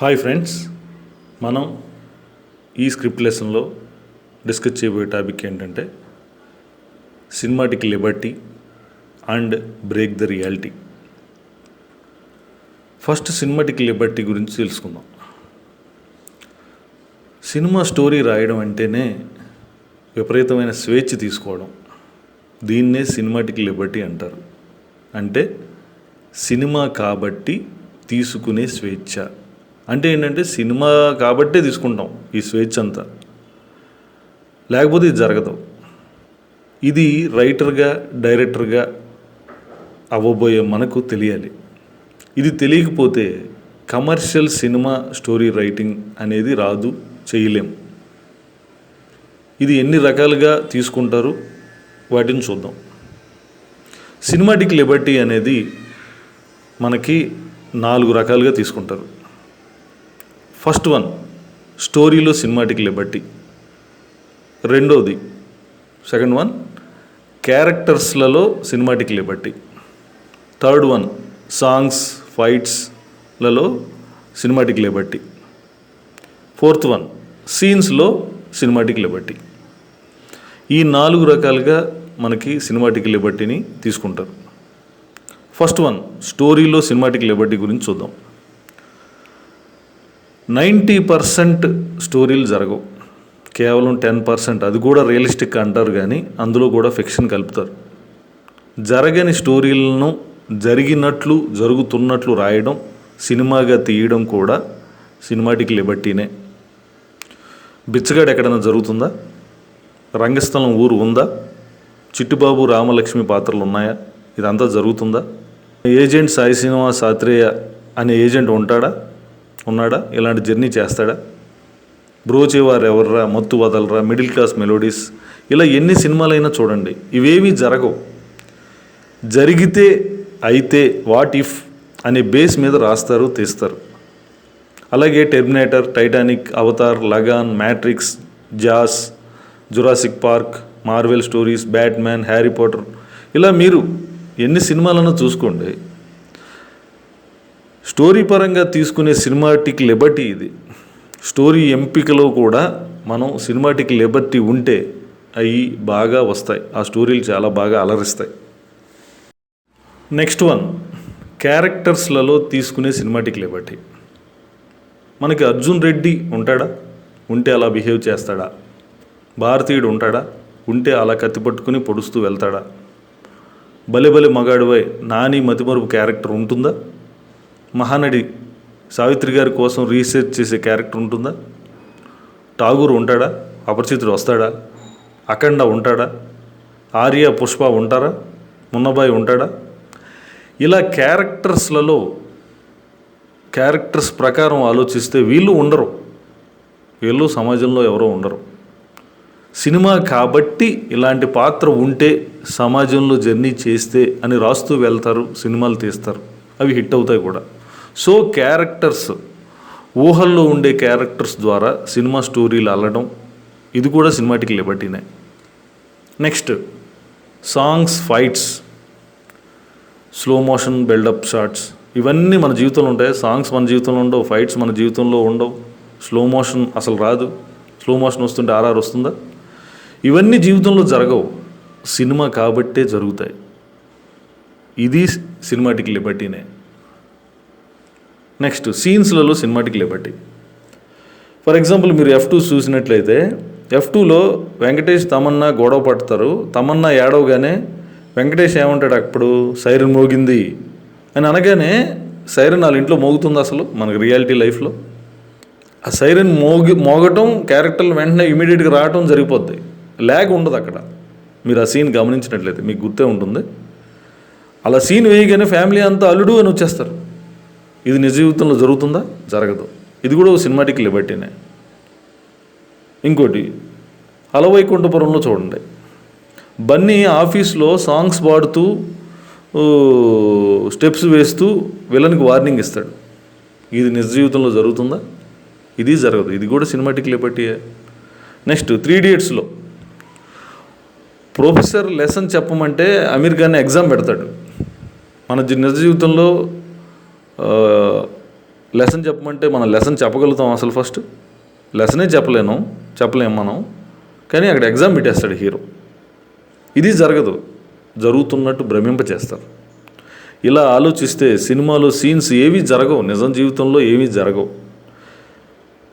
Hi friends, మనం ఈ script లెసన్లో డిస్కస్ చేయబోయే టాపిక్ ఏంటంటే cinematic Liberty and break the reality. First cinematic liberty గురించి తెలుసుకుందాం. సినిమా స్టోరీ రాయడం అంటేనే విపరీతమైన స్వేచ్ఛ తీసుకోవడం. దీన్నే సినిమాటిక్ లిబర్టీ అంటారు. అంటే సినిమా కాబట్టి తీసుకునే స్వేచ్ఛ. అంటే ఏంటంటే సినిమా కాబట్టే తీసుకుంటాం ఈ స్వేచ్ఛ అంతా, లేకపోతే ఇది జరగదు. ఇది రైటర్గా డైరెక్టర్గా అవ్వబోయే మనకు తెలియాలి. ఇది తెలియకపోతే కమర్షియల్ సినిమా స్టోరీ రైటింగ్ అనేది రాదు, చేయలేం. ఇది ఎన్ని రకాలుగా తీసుకుంటారు వాటిని చూద్దాం. సినిమాటిక్ లిబర్టీ అనేది మనకి 4 రకాలుగా తీసుకుంటారు. ఫస్ట్ వన్, స్టోరీలో సినిమాటిక్ లిబర్టీ. సెకండ్ వన్, క్యారెక్టర్స్లలో cinematic liberty. Third one, songs ఫైట్స్లలో సినిమాటిక్ లిబర్టీ. ఫోర్త్ వన్, సీన్స్లో సినిమాటిక్ లిబర్టీ. ఈ 4 రకాలుగా మనకి సినిమాటిక్ లిబర్టీని తీసుకుంటారు. ఫస్ట్ వన్, స్టోరీలో సినిమాటిక్ లిబర్టీ గురించి చూద్దాం. 90% స్టోరీలు జరగవు, కేవలం 10%, అది కూడా రియలిస్టిక్ అంటారు కానీ అందులో కూడా ఫిక్షన్ కలుపుతారు. జరగని స్టోరీలను జరిగినట్లు జరుగుతున్నట్లు రాయడం, సినిమాగా తీయడం కూడా సినిమాటిక్ లిబర్టీనే. బిచ్చగాడు ఎక్కడైనా జరుగుతుందా? రంగస్థలం ఊరు ఉందా? చిట్టిబాబు రామలక్ష్మి పాత్రలు ఉన్నాయా? ఇదంతా జరుగుతుందా? ఏజెంట్ సాయి శ్రీనివాస్ ఆత్రేయ అనే ఏజెంట్ ఉన్నాడా? ఇలాంటి జర్నీ చేస్తాడా? బ్రోచేవారు ఎవర్రా, మత్తు వదలరా, మిడిల్ క్లాస్ మెలోడీస్, ఇలా ఎన్ని సినిమాలైనా చూడండి, ఇవేమీ జరగవు. జరిగితే అయితే వాట్ ఇఫ్ అనే బేస్ మీద రాస్తారు, తీస్తారు. అలాగే Terminator, Titanic, Avatar, Lagaan, Matrix, Jaws, Jurassic Park, Marvel stories, Batman, Harry Potter, ఇలా మీరు ఎన్ని సినిమాలను చూసుకోండి. స్టోరీ పరంగా తీసుకునే సినిమాటిక్ లిబర్టీ ఇది. స్టోరీ ఎంపికలో కూడా మనం సినిమాటిక్ లిబర్టీ ఉంటే అవి బాగా వస్తాయి, ఆ స్టోరీలు చాలా బాగా అలరిస్తాయి. నెక్స్ట్ వన్, క్యారెక్టర్స్లలో తీసుకునే సినిమాటిక్ లిబర్టీ. మనకి అర్జున్ రెడ్డి ఉంటాడా? ఉంటే అలా బిహేవ్ చేస్తాడా? భారతీయుడు ఉంటాడా? ఉంటే అలా కత్తి పట్టుకుని పొడుస్తూ వెళ్తాడా? భలే మగాడివై నాని మతిమరుపు క్యారెక్టర్ ఉంటుందా? మహానడి సావిత్రి గారి కోసం రీసెర్చ్ చేసే క్యారెక్టర్ ఉంటుందా? ఠాగూర్ ఉంటాడా? అపరిచితుడు వస్తాడా? అఖండ ఉంటాడా? ఆర్య, పుష్ప ఉంటారా? మున్నబాయి ఉంటాడా? ఇలా క్యారెక్టర్స్ ప్రకారం ఆలోచిస్తే వీళ్ళు ఉండరు, వీళ్ళు సమాజంలో ఎవరో ఉండరు. సినిమా కాబట్టి ఇలాంటి పాత్ర ఉంటే సమాజంలో జర్నీ చేస్తే అని రాస్తూ వెళ్తారు, సినిమాలు తీస్తారు, అవి హిట్ అవుతాయి కూడా. సో క్యారెక్టర్స్, ఊహల్లో ఉండే క్యారెక్టర్స్ ద్వారా సినిమా స్టోరీలు అల్లడం, ఇది కూడా సినిమాటిక్ లిబర్టీనే. Next, songs fights, slow motion buildup shots, ఇవన్నీ మన జీవితంలో ఉంటాయి. సాంగ్స్ మన జీవితంలో ఉండవు, ఫైట్స్ మన జీవితంలో ఉండవు, స్లో మోషన్ అసలు రాదు. స్లో మోషన్ వస్తుంటే ఆర్ఆర్ వస్తుందా? ఇవన్నీ జీవితంలో జరగవు, సినిమా కాబట్టే జరుగుతాయి. ఇది సినిమాటిక్ లిబర్టీనే. నెక్స్ట్, సీన్స్లలో సినిమాటిక్ లిబర్టీ. ఫర్ ఎగ్జాంపుల్ మీరు F2 చూసినట్లయితే F2లో వెంకటేష్ తమన్నా గొడవ పడతారు. తమన్నా ఏడవగానే వెంకటేష్ ఏమంటాడు, అప్పుడు సైరన్ మోగింది అని అనగానే సైరన్ వాళ్ళ ఇంట్లో మోగుతుంది. అసలు మనకు రియాలిటీ లైఫ్లో ఆ సైరన్ మోగటం, క్యారెక్టర్లు వెంటనే ఇమీడియట్గా రావటం జరిగిపోద్ది, ల్యాగ్ ఉండదు అక్కడ. మీరు ఆ సీన్ గమనించినట్లయితే మీకు గుర్తే ఉంటుంది. అలా సీన్ వేయగానే ఫ్యామిలీ అంతా అల్లుడు అని వచ్చేస్తారు. ఇది నిజ జీవితంలో జరుగుతుందా? జరగదు. ఇది కూడా సినిమాటిక్ లిబర్టీనే. ఇంకోటి, అలవైకుంఠపురంలో చూడండి, బన్నీ ఆఫీస్లో సాంగ్స్ పాడుతూ స్టెప్స్ వేస్తూ విలన్కి వార్నింగ్ ఇస్తాడు. ఇది నిజ జీవితంలో జరుగుతుందా? ఇది జరగదు. ఇది కూడా సినిమాటిక్ లిబర్టీయే. నెక్స్ట్, 3 Idiotsలో ప్రొఫెసర్ లెసన్ చెప్పమంటే అమీర్ ఖాన్ ఎగ్జామ్ పెడతాడు. మన నిజ జీవితంలో లెసన్ చెప్పమంటే మనం లెసన్ చెప్పగలుగుతాం అసలు? ఫస్ట్ లెసనే చెప్పలేము మనం. కానీ అక్కడ ఎగ్జామ్ పెట్టేస్తాడు హీరో. ఇది జరగదు, జరుగుతున్నట్టు భ్రమింపచేస్తారు. ఇలా ఆలోచిస్తే సినిమాలో సీన్స్ ఏవి జరగవు, నిజం జీవితంలో ఏమీ జరగవు.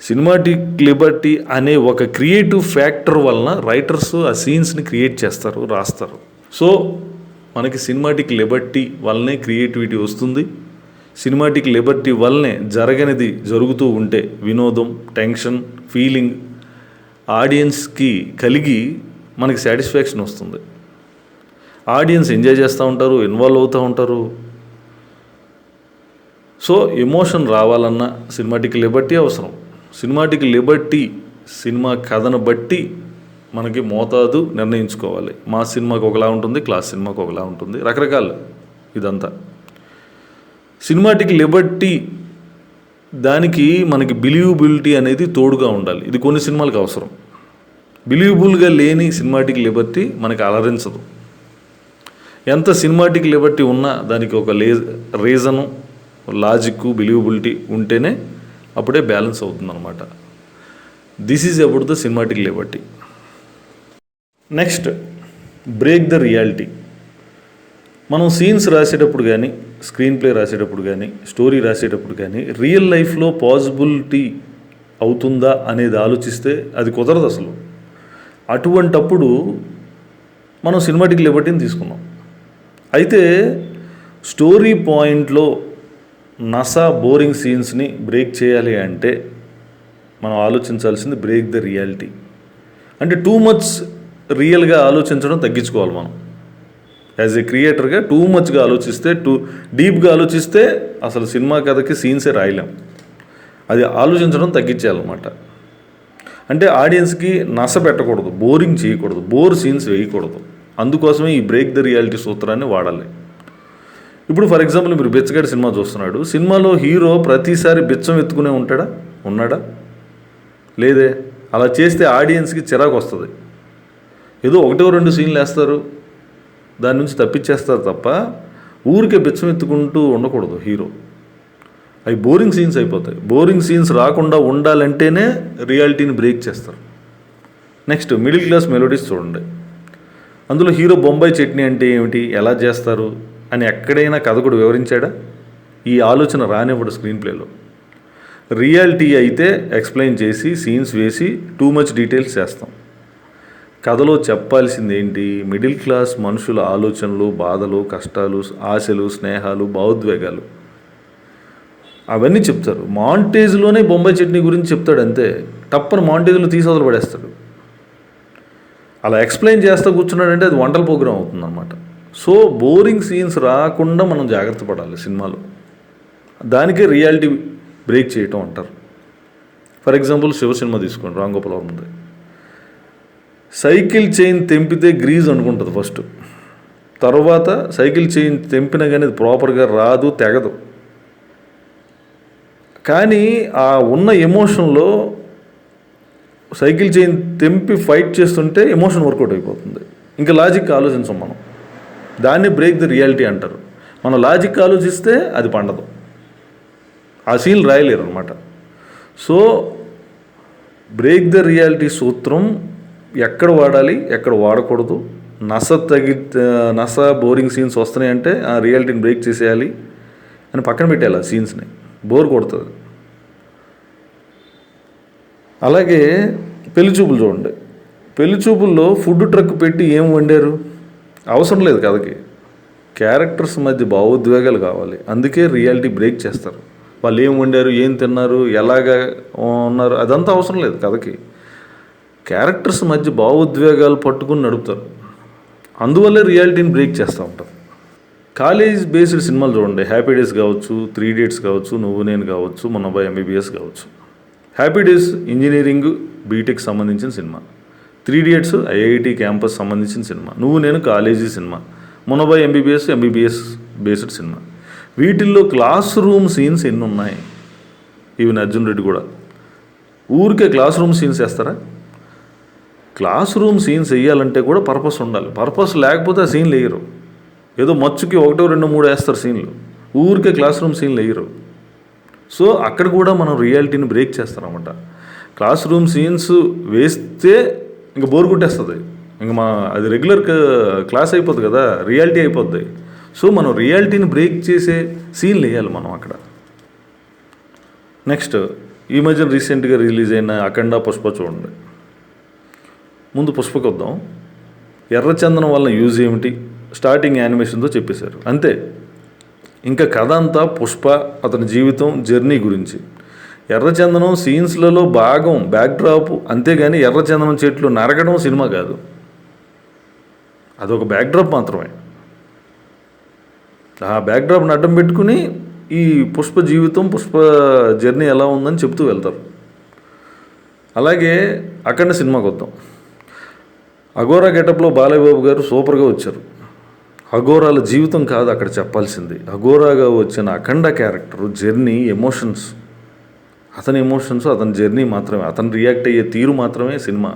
సినిమాటిక్ లిబర్టీ అనే ఒక క్రియేటివ్ ఫ్యాక్టర్ వలన రైటర్స్ ఆ సీన్స్ని క్రియేట్ చేస్తారు, రాస్తారు. సో మనకి సినిమాటిక్ లిబర్టీ వల్లనే క్రియేటివిటీ వస్తుంది. సినిమాటిక్ లిబర్టీ వల్లనే జరగనిది జరుగుతూ ఉంటే వినోదం, టెన్షన్, ఫీలింగ్ ఆడియన్స్కి కలిగి మనకి సాటిస్ఫాక్షన్ వస్తుంది. ఆడియన్స్ ఎంజాయ్ చేస్తూ ఉంటారు, ఇన్వాల్వ్ అవుతూ ఉంటారు. సో ఎమోషన్ రావాలన్నా సినిమాటిక్ లిబర్టీ అవసరం. సినిమాటిక్ లిబర్టీ సినిమా కథను బట్టి మనకి మోతాదు నిర్ణయించుకోవాలి. మా సినిమాకి ఒకలా ఉంటుంది, క్లాస్ సినిమాకి ఒకలా ఉంటుంది, రకరకాలు. ఇదంతా సినిమాటిక్ లిబర్టీ దానికి మనకి బిలీవబిలిటీ అనేది తోడుగా ఉండాలి. ఇది కొన్ని సినిమాలకు అవసరం. బిలీవబుల్గా లేని సినిమాటిక్ లిబర్టీ మనకి అలరించదు. ఎంత సినిమాటిక్ లిబర్టీ ఉన్నా దానికి ఒక రీజను, లాజిక్, బిలీవబిలిటీ ఉంటేనే అప్పుడే బ్యాలెన్స్ అవుతుందన్నమాట. This is about the cinematic Liberty. Next, break the reality. మనం సీన్స్ రాసేటప్పుడు కానీ, స్క్రీన్ ప్లే రాసేటప్పుడు కానీ, స్టోరీ రాసేటప్పుడు కానీ రియల్ లైఫ్లో పాసిబిలిటీ అవుతుందా అనేది ఆలోచిస్తే అది కుదరదు అసలు. అటువంటప్పుడు మనం సినిమాటిక్ లిబర్టీని తీసుకున్నాం. అయితే స్టోరీ పాయింట్లో బోరింగ్ సీన్స్ని బ్రేక్ చేయాలి అంటే మనం ఆలోచించాల్సింది బ్రేక్ ద రియాలిటీ. అంటే టూ మచ్ రియల్గా ఆలోచించడం తగ్గించుకోవాలి మనం. యాజ్ ఏ క్రియేటర్గా టూ మచ్గా ఆలోచిస్తే, డీప్గా ఆలోచిస్తే అసలు సినిమా కథకి సీన్సే రాయలేం. అది ఆలోచించడం తగ్గించేయాలన్నమాట. అంటే ఆడియన్స్కి పెట్టకూడదు, బోరింగ్ చేయకూడదు, బోర్ సీన్స్ వేయకూడదు. అందుకోసమే ఈ బ్రేక్ ద రియాలిటీ సూత్రాన్ని వాడాలి. ఇప్పుడు ఫర్ ఎగ్జాంపుల్ మీరు బిచ్చగాడి సినిమా చూస్తున్నాడు. సినిమాలో హీరో ప్రతిసారి బిచ్చం ఎత్తుకునే ఉన్నాడా? లేదే. అలా చేస్తే ఆడియన్స్కి చిరాకు వస్తుంది. ఏదో 1-2 సీన్లు వేస్తారు, దాని నుంచి తప్పించేస్తారు తప్ప ఊరికే బిచ్చం ఎత్తుకుంటూ ఉండకూడదు హీరో. అవి బోరింగ్ సీన్స్ అయిపోతాయి. బోరింగ్ సీన్స్ రాకుండా ఉండాలంటేనే రియాలిటీని బ్రేక్ చేస్తారు. నెక్స్ట్, మిడిల్ క్లాస్ మెలోడీస్ చూడండి. అందులో హీరో బొంబాయి చట్నీ అంటే ఏమిటి, ఎలా చేస్తారు అని ఎక్కడైనా కథకుడు వివరించాడా? ఈ ఆలోచన రానివ్వడు స్క్రీన్ ప్లేలో. రియాలిటీ అయితే ఎక్స్ప్లెయిన్ చేసి సీన్స్ వేసి టూ మచ్ డీటెయిల్స్ చేస్తాం. కథలో చెప్పాల్సింది ఏంటి? మిడిల్ క్లాస్ మనుషుల ఆలోచనలు, బాధలు, కష్టాలు, ఆశలు, స్నేహాలు, భావోద్వేగాలు అవన్నీ చెప్తారు. మాంటేజ్లోనే బొంబాయి చట్నీ గురించి చెప్తాడు అంతే. టప్పని మాంటేజ్లో తీసి పడేస్తాడు. అలా ఎక్స్ప్లెయిన్ చేస్తూ కూర్చున్నాడంటే అది వంటల ప్రోగ్రాం అవుతుందన్నమాట. సో బోరింగ్ సీన్స్ రాకుండా మనం జాగ్రత్త పడాలి సినిమాలో. దానికే రియాలిటీ బ్రేక్ చేయటం అంటారు. ఫర్ ఎగ్జాంపుల్ శివ సినిమా తీసుకోండి, రామ్ గోపాల్ వర్మది. సైకిల్ చైన్ తెంపితే గ్రీజ్ అనుకుంటుంది ఫస్ట్. తర్వాత సైకిల్ చైన్ తెంపినా కానీ అది ప్రాపర్గా రాదు, తెగదు. కానీ ఆ ఉన్న ఎమోషన్లో సైకిల్ చైన్ తెంపి ఫైట్ చేస్తుంటే ఎమోషన్ వర్కౌట్ అయిపోతుంది. ఇంకా లాజిక్ ఆలోచించం మనం. దాన్ని బ్రేక్ ది రియాలిటీ అంటారు. మనం లాజిక్ ఆలోచిస్తే అది పండదు, ఆ సీన్ రాయలేరు అనమాట. సో బ్రేక్ ద రియాలిటీ సూత్రం ఎక్కడ వాడాలి, ఎక్కడ వాడకూడదు, బోరింగ్ సీన్స్ వస్తున్నాయంటే ఆ రియాలిటీని బ్రేక్ చేసేయాలి అని పక్కన పెట్టాలి. ఆ సీన్స్ని బోర్ కొడుతుంది. అలాగే పెళ్లి చూపులు చూడండి. పెళ్లి చూపుల్లో ఫుడ్ ట్రక్ పెట్టి ఏం వండారు? అవసరం లేదు కథకి. క్యారెక్టర్స్ మధ్య భావోద్వేగాలు కావాలి. అందుకే రియాలిటీ బ్రేక్ చేస్తారు. వాళ్ళు ఏం వండారు, ఏం తిన్నారు, ఎలాగా ఉన్నారు, అదంతా అవసరం లేదు కథకి. క్యారెక్టర్స్ మధ్య భావోద్వేగాలు పట్టుకుని నడుపుతారు. అందువల్లే రియాలిటీని బ్రేక్ చేస్తూ ఉంటారు. కాలేజ్ బేస్డ్ సినిమాలు చూడండి. హ్యాపీ డేస్ కావచ్చు, 3 Idiots కావచ్చు, నువ్వు నేను కావచ్చు, మొన్నబాయ్ MBBS కావచ్చు. హ్యాపీ డేస్ ఇంజనీరింగ్ బీటెక్ సంబంధించిన సినిమా. 3 Idiots IIT క్యాంపస్ సంబంధించిన cinema. Nuvvu Nenu college cinema. Munnabhai MBBS based cinema. వీటిల్లో క్లాస్ రూమ్ సీన్స్ ఎన్ని ఉన్నాయి? ఈవెన్ అర్జున్ రెడ్డి కూడా ఊరికే క్లాస్ రూమ్ సీన్స్ వేస్తారా? క్లాస్ రూమ్ సీన్స్ వేయాలంటే కూడా పర్పస్ ఉండాలి. పర్పస్ లేకపోతే ఆ సీన్లు వేయరు. ఏదో మచ్చుకి 1, 2, 3 వేస్తారు సీన్లు. ఊరికే క్లాస్ రూమ్ సీన్లు వేయరు. సో అక్కడ కూడా మనం రియాలిటీని బ్రేక్ చేస్తారన్నమాట. క్లాస్ రూమ్ సీన్స్ వేస్తే ఇంకా బోర్ కొట్టేస్తుంది, ఇంకా అది రెగ్యులర్ క్లాస్ అయిపోద్ది కదా, రియాలిటీ అయిపోద్ది. సో మనం రియాలిటీని బ్రేక్ చేసే సీన్లు వేయాలి మనం అక్కడ. నెక్స్ట్, ఈ మధ్యన రీసెంట్గా రిలీజ్ అయిన అఖండ, పుష్ప చూడండి. ముందు పుష్పకి వద్దాం. ఎర్రచందనం వల్ల యూజ్ ఏమిటి, స్టార్టింగ్ యానిమేషన్తో చెప్పేశారు, అంతే. ఇంకా కథ అంతా పుష్ప అతని జీవితం జర్నీ గురించి. ఎర్రచందనం సీన్స్లలో భాగం, బ్యాక్డ్రాప్, అంతేగాని ఎర్రచందనం చెట్లు నరకడం సినిమా కాదు, అదొక బ్యాక్డ్రాప్ మాత్రమే. ఆ బ్యాక్డ్రాప్ని అడ్డం పెట్టుకుని ఈ పుష్ప జీవితం, పుష్ప జర్నీ ఎలా ఉందని చెప్తూ వెళ్తారు. అలాగే అఖండ సినిమాకి వద్దాం. అఘోరా గెటప్లో బాలయ్య బాబు గారు సూపర్గా వచ్చారు. అఘోరాల జీవితం కాదు అక్కడ చెప్పాల్సింది, అఘోరాగా వచ్చిన అఖండ క్యారెక్టరు జర్నీ, ఎమోషన్స్, అతని ఎమోషన్స్, అతని జర్నీ మాత్రమే, అతను రియాక్ట్ అయ్యే తీరు మాత్రమే సినిమా.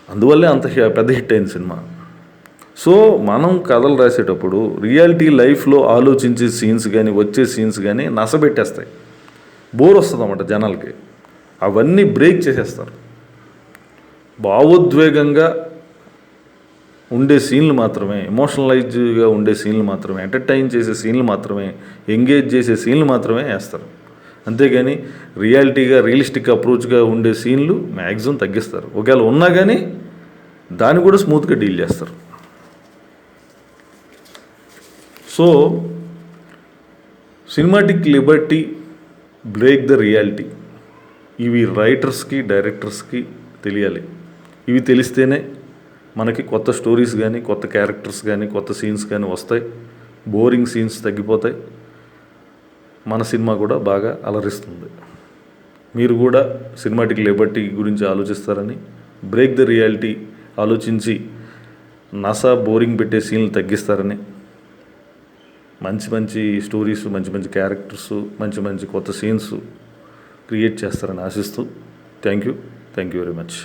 అందువల్లే అంత పెద్ద హిట్ అయింది సినిమా. సో మనం కథలు రాసేటప్పుడు రియాలిటీ లైఫ్లో ఆలోచించే సీన్స్ కానీ, వచ్చే సీన్స్ కానీ నసబెట్టేస్తాయి, బోర్ వస్తుంది అన్నమాట జనాలకి. అవన్నీ బ్రేక్ చేసేస్తారు. భావోద్వేగంగా ఉండే సీన్లు మాత్రమే, ఎమోషనలైజ్గా ఉండే సీన్లు మాత్రమే, ఎంటర్టైన్ చేసే సీన్లు మాత్రమే, ఎంగేజ్ చేసే సీన్లు మాత్రమే వేస్తారు. అంతేగాని రియాలిటీగా, రియలిస్టిక్ అప్రోచ్గా ఉండే సీన్లు మ్యాక్సిమం తగ్గిస్తారు. ఒకవేళ ఉన్నా కానీ దాన్ని కూడా స్మూత్గా డీల్ చేస్తారు. So cinematic Liberty, break the reality, ఇవి రైటర్స్కి, డైరెక్టర్స్కి తెలియాలి. ఇవి తెలిస్తేనే మనకి కొత్త స్టోరీస్ కానీ, కొత్త క్యారెక్టర్స్ కానీ, కొత్త సీన్స్ కానీ వస్తాయి. బోరింగ్ సీన్స్ తగ్గిపోతాయి. మన సినిమా కూడా బాగా అలరిస్తుంది. మీరు కూడా సినిమాటిక్ లిబర్టీ గురించి ఆలోచిస్తారని, బ్రేక్ ద రియాలిటీ ఆలోచించి నసా బోరింగ్ పెట్టే సీన్లు తగ్గిస్తారని, మంచి మంచి స్టోరీస్, మంచి మంచి క్యారెక్టర్స్, మంచి మంచి కొత్త సీన్స్ క్రియేట్ చేస్తారని ఆశిస్తూ థ్యాంక్ యూ వెరీ మచ్.